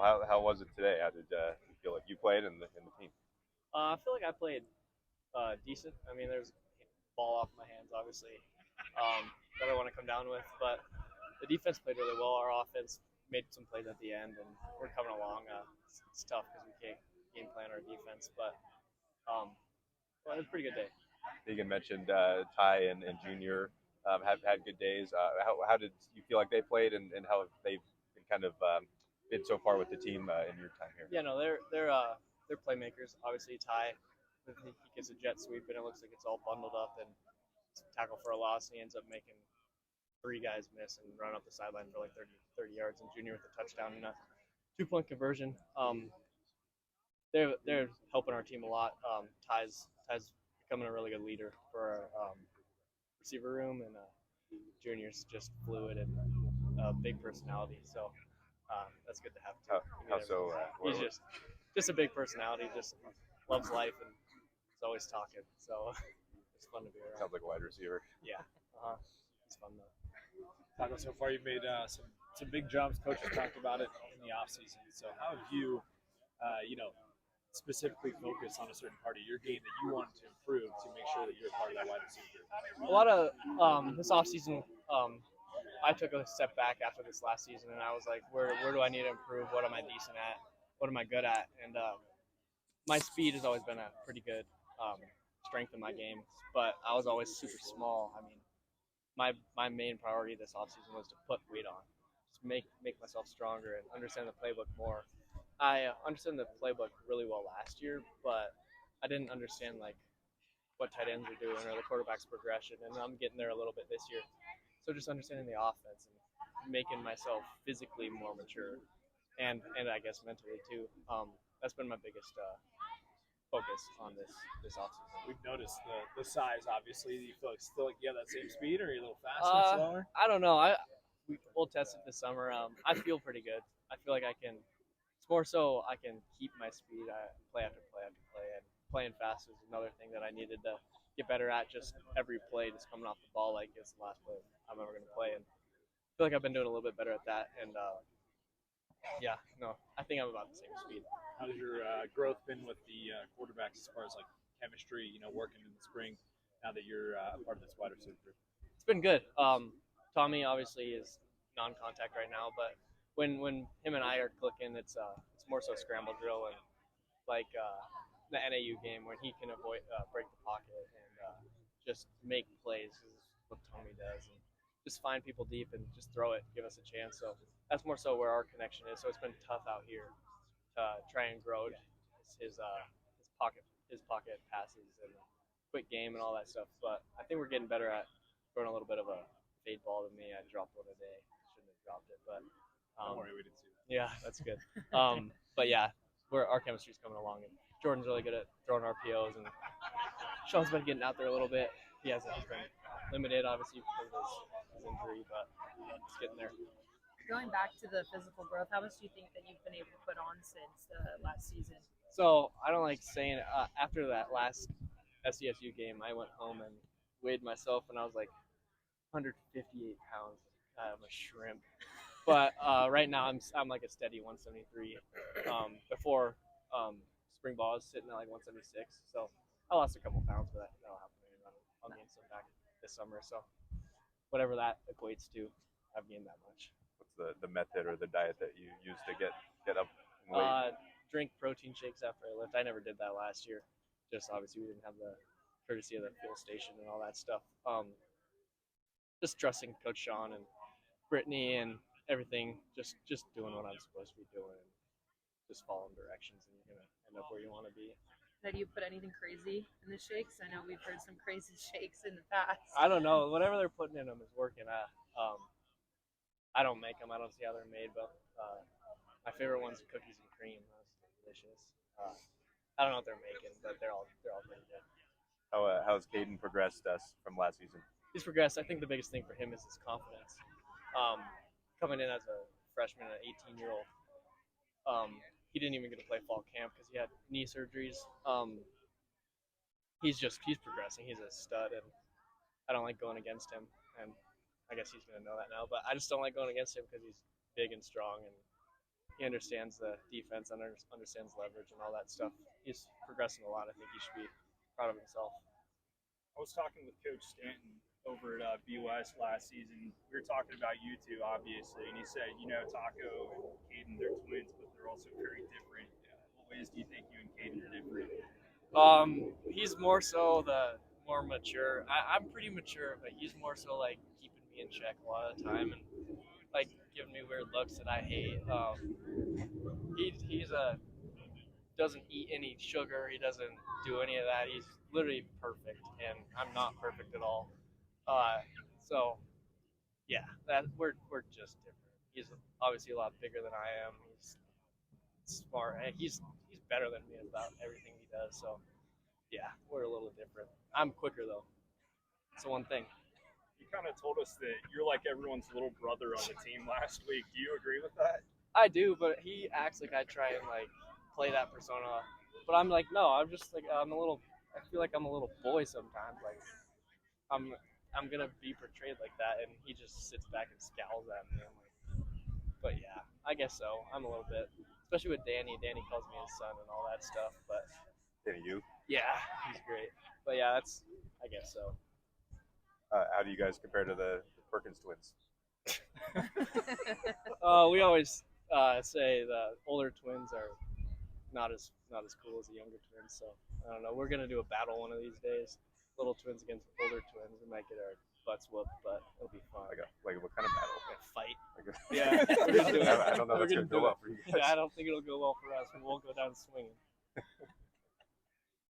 How was it today? How did you feel like you played and the team? I feel like I played decent. I mean, there's ball off my hands, obviously, that I want to come down with. But the defense played really well. Our offense made some plays at the end, and we're coming along. It's tough because we can't game plan our defense, but well, it was a pretty good day. Deegan mentioned Ty and Junior have had good days. How did you feel like they played and how have they been kind of been so far with the team in your time here? Yeah, no, they're playmakers. Obviously, Ty, he gets a jet sweep, and it looks like it's all bundled up and tackle for a loss, and he ends up making three guys miss and run up the sideline for like 30 yards, and Junior with a touchdown and a 2-point conversion. They're helping our team a lot. Ty's becoming a really good leader for our receiver room, and Junior's just fluid and a big personality. So that's good to have too. How so? He's just a big personality. Just loves life and is always talking. So it's fun to be around. Sounds like a wide receiver. Yeah, it's fun though. Taco, so far you've made some big jumps. Coaches talked about it in the offseason. So how have you, specifically focused on a certain part of your game that you want to improve to make sure that you're part of that wide receiver? A lot of this offseason, I took a step back after this last season, and I was like, where do I need to improve? What am I decent at? What am I good at? And my speed has always been a pretty good strength in my game, but I was always super small. I mean, my main priority this offseason was to put weight on, just make myself stronger and understand the playbook more. I understood the playbook really well last year, but I didn't understand like what tight ends are doing or the quarterback's progression, and I'm getting there a little bit this year. So just understanding the offense and making myself physically more mature, and I guess mentally too. That's been my biggest focus on this offseason. We've noticed the size. Obviously, do you feel like still like you have that same speed, or are you a little faster, slower? I don't know. We'll test it this summer. I feel pretty good. I feel like I can. It's more so I can keep my speed. Play after play after play, and playing fast is another thing that I needed to get better at. Just every play, just coming off the ball like it's the last play I'm ever going to play, and I feel like I've been doing a little bit better at that. And yeah, no, I think I'm about the same speed. How's your growth been with the quarterbacks as far as like chemistry? Working in the spring now that you're part of this wide receiver group. It's been good. Tommy obviously is non-contact right now, but when him and I are clicking, it's more so scramble drill and like the NAU game when he can avoid break the pocket and just make plays is what Tommy does, and just find people deep and just throw it, give us a chance. So that's more so where our connection is. So it's been tough out here to try and grow his pocket passes and quick game and all that stuff. But I think we're getting better at throwing a little bit of a fade ball to me. I dropped one today. Shouldn't have dropped it, but don't worry, we didn't see that. Yeah, that's good. But yeah, our chemistry's coming along, and Jordan's really good at throwing RPOs, and Sean's been getting out there a little bit. He's been limited, obviously, because of his injury, but he's getting there. Going back to the physical growth, how much do you think that you've been able to put on since the last season? So I don't like saying it. After that last SDSU game, I went home and weighed myself, and I was like 158 pounds. I'm a shrimp. But right now I'm like a steady 173. Before spring ball, I was sitting at like 176. So I lost a couple pounds, but that'll happen. I'll gain some back this summer. So whatever that equates to, I've gained that much. What's the method or the diet that you use to get up in weight? Drink protein shakes after I lift. I never did that last year. Just obviously we didn't have the courtesy of the fuel station and all that stuff. Just trusting Coach Sean and Brittany and everything, just doing what I'm supposed to be doing, and just following directions, and you're gonna end up where you want to be. Have you put anything crazy in the shakes? I know we've heard some crazy shakes in the past. I don't know. Whatever they're putting in them is working. I don't make them. I don't see how they're made, but my favorite one's cookies and cream. That's delicious. I don't know what they're making, but they're all pretty good. How's Caden progressed from last season? He's progressed. I think the biggest thing for him is his confidence. Coming in as a freshman, an 18-year-old, he didn't even get to play fall camp because he had knee surgeries. He's progressing. He's a stud, and I don't like going against him. And I guess he's gonna know that now. But I just don't like going against him because he's big and strong, and he understands the defense, understands leverage and all that stuff. He's progressing a lot. I think he should be proud of himself. I was talking with Coach Stanton over at BUS last season. We were talking about you two, obviously, and he said, Taco and Caden, they're twins, but they're also very different. What ways do you think you and Caden are different? He's more so the more mature. I'm pretty mature, but he's more so like keeping me in check a lot of the time and like giving me weird looks that I hate. He's a doesn't eat any sugar. He doesn't do any of that. He's literally perfect, and I'm not perfect at all. So yeah, that we're just different. He's obviously a lot bigger than I am. He's smart, and he's better than me about everything he does. So yeah, we're a little different. I'm quicker though. It's the one thing. You kind of told us that you're like everyone's little brother on the team last week. Do you agree with that? I do, but he acts like I try and like play that persona. But I'm like, no, I'm just like I feel like I'm a little boy sometimes. Like I'm gonna be portrayed like that, and he just sits back and scowls at me. I'm like, but yeah, I guess so. I'm a little bit, especially with Danny. Danny calls me his son and all that stuff. But Danny, you? yeah, he's great. But yeah, I guess so. How do you guys compare to the Perkins twins? We always say the older twins are not as cool as the younger twins. So I don't know. We're gonna do a battle one of these days. Little twins against older twins. We might get our butts whooped, but it'll be fun. Like what kind of battle? A fight. Yeah. We're gonna do it. I don't know if that's gonna go well for you guys. Yeah, I don't think it'll go well for us. We won't go down swinging.